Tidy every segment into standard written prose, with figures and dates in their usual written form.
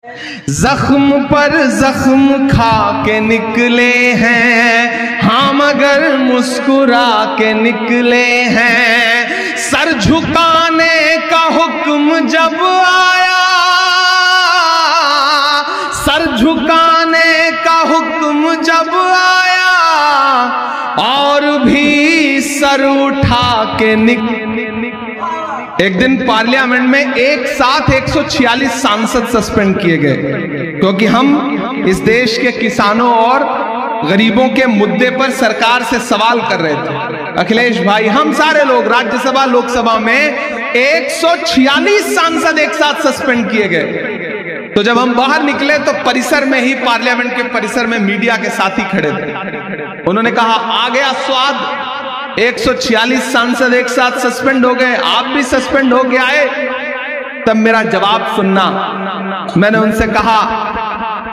زخم پر زخم کھا کے نکلے ہیں ہاں مگر مسکرا کے نکلے ہیں. سر جھکانے کا حکم جب آیا، سر جھکانے کا حکم جب آیا، اور بھی سر اٹھا کے ایک دن پارلیمنٹ میں ایک ساتھ 146 سانسد سسپینڈ کیے گئے کیونکہ ہم اس دیش کے کسانوں اور غریبوں کے مدعے پر سرکار سے سوال کر رہے تھے. اکھلیش بھائی، ہم سارے لوگ راجیہ سبھا لوک سبھا میں 146 سانسد ایک ساتھ سسپینڈ کیے گئے. تو جب ہم باہر نکلے تو پریسر میں ہی، پارلیمنٹ کے پریسر میں میڈیا کے ساتھی کھڑے تھے. انہوں نے کہا آ گیا سواد، 146 سانسد ایک ساتھ سسپینڈ ہو گئے، آپ بھی سسپینڈ ہو کے آئے. تب میرا جواب سننا. میں نے ان سے کہا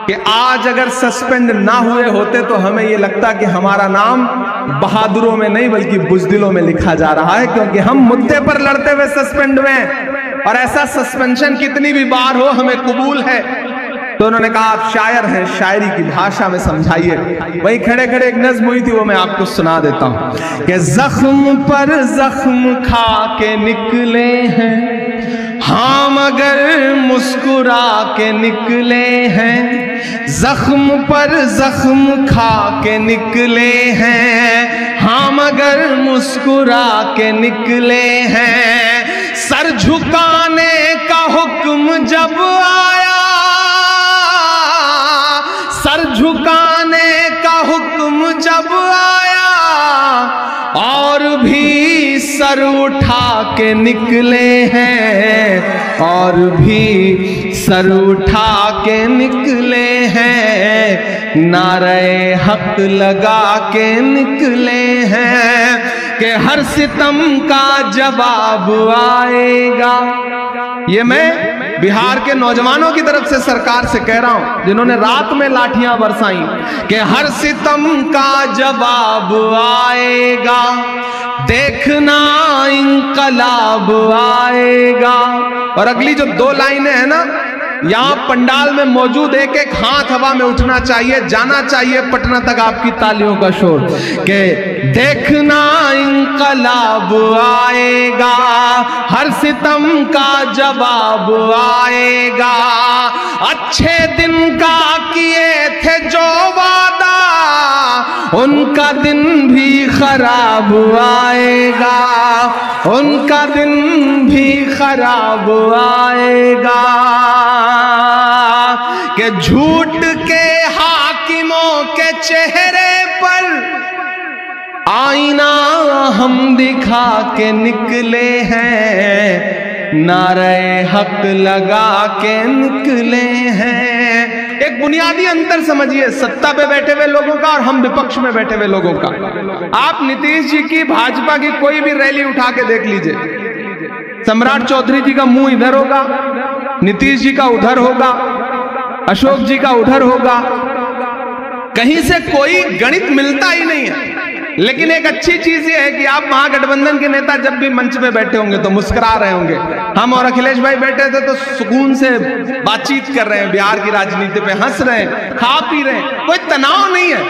کہ آج اگر سسپینڈ نہ ہوئے ہوتے تو ہمیں یہ لگتا کہ ہمارا نام بہادروں میں نہیں بلکہ بزدلوں میں لکھا جا رہا ہے، کیونکہ ہم مدعے پر لڑتے ہوئے سسپینڈ ہوئے ہیں، اور ایسا سسپینشن کتنی بھی بار ہو ہمیں قبول ہے. تو انہوں نے کہا آپ شاعر ہیں، شاعری کی بھاشا میں سمجھائیے. وہی کھڑے کھڑے ایک نظم ہوئی تھی، وہ میں آپ کو سنا دیتا ہوں کہ زخم پر زخم کھا کے نکلے ہیں ہاں مگر مسکرا کے نکلے ہیں. زخم پر زخم کھا کے نکلے ہیں ہاں مگر مسکرا کے نکلے ہیں. سر جھکانے کا حکم جب آیا، سر جھکانے کا حکم جب آیا، اور بھی سر اٹھا کے نکلے ہیں، اور بھی سر اٹھا کے نکلے ہیں. نعرہ حق لگا کے نکلے ہیں کہ ہر ستم کا جواب آئے گا. یہ میں بہار کے نوجوانوں کی طرف سے سرکار سے کہہ رہا ہوں جنہوں نے رات میں لاٹھیاں برسائیں کہ ہر ستم کا جواب آئے گا، دیکھنا انقلاب آئے گا. اور اگلی جو 2 لائنیں ہیں نا، یہاں پنڈال میں موجود ایک ایک ہاتھ ہوا میں اٹھنا چاہیے، جانا چاہیے پٹنہ تک آپ کی تالیوں کا شور کہ دیکھنا انقلاب آئے گا، ہر ستم کا جواب آئے گا. اچھے دن کا کیے تھے جو وعدہ، ان کا دن بھی خراب آئے گا، ان کا دن بھی خراب آئے گا. کہ جھوٹ کے حاکموں کے چہرے پر آئینہ ہم دکھا کے نکلے ہیں، نعرہ حق لگا کے نکلے ہیں. ایک بنیادی انتر سمجھیے سطح پہ بیٹھے ہوئے لوگوں کا اور ہم وپکش میں بیٹھے ہوئے لوگوں کا. آپ نتیش جی کی، بھاجپا کی کوئی بھی ریلی اٹھا کے دیکھ لیجئے، سمراٹ چودھری جی کا منہ ادھر ہوگا، نتیش جی کا ادھر ہوگا، اشوک جی کا ادھر ہوگا. کہیں سے کوئی گنت ملتا ہی نہیں ہے. لیکن ایک اچھی چیز یہ ہے کہ آپ مہا گٹھ بندھن کے نیتا جب بھی منچ میں بیٹھے ہوں گے تو مسکرا رہے ہوں گے. ہم اور اکھلیش بھائی بیٹھے تھے تو سکون سے بات چیت کر رہے ہیں، بہار کی راجنیتی پہ ہنس رہے ہیں، کھا پی رہے ہیں، کوئی تناؤ نہیں ہے.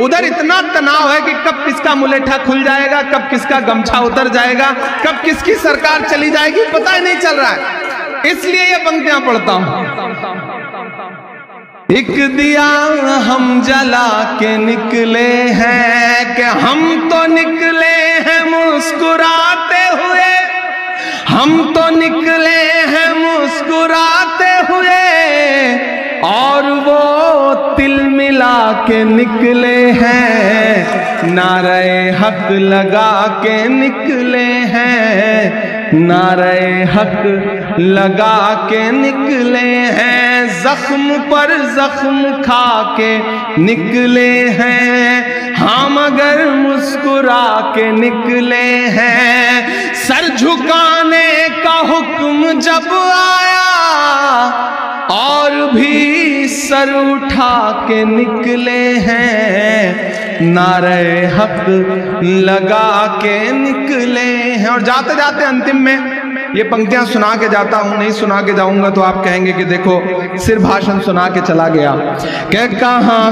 ادھر اتنا تناؤ ہے کہ کب کس کا ملیٹھا کھل جائے گا، کب کس کا گمچھا اتر جائے گا، کب کس کی سرکار چلی جائے گی، پتہ ہی نہیں چل رہا ہے. اس لیے یہ پنکتیاں پڑھتا ہوں. ایک دیا ہم جلا کے نکلے ہیں کہ ہم تو نکلے ہیں مسکراتے ہوئے، ہم تو نکلے ہیں مسکراتے ہوئے، اور وہ تل ملا کے نکلے ہیں، نعرہ حق لگا کے نکلے ہیں، نعرہ حق لگا کے نکلے ہیں. زخم پر زخم کھا کے نکلے ہیں ہاں مگر مسکرا کے نکلے ہیں. سر جھکانے کا حکم جب آیا، اور بھی سر اٹھا کے نکلے ہیں، نعرہ حق لگا کے نکلے ہیں. اور جاتے جاتے انتم میں یہ پنکتیاں سنا کے جاتا ہوں، نہیں سنا کے جاؤں گا تو آپ کہیں گے کہ دیکھو صرف بھاشن سنا کے چلا گیا کہ کہاں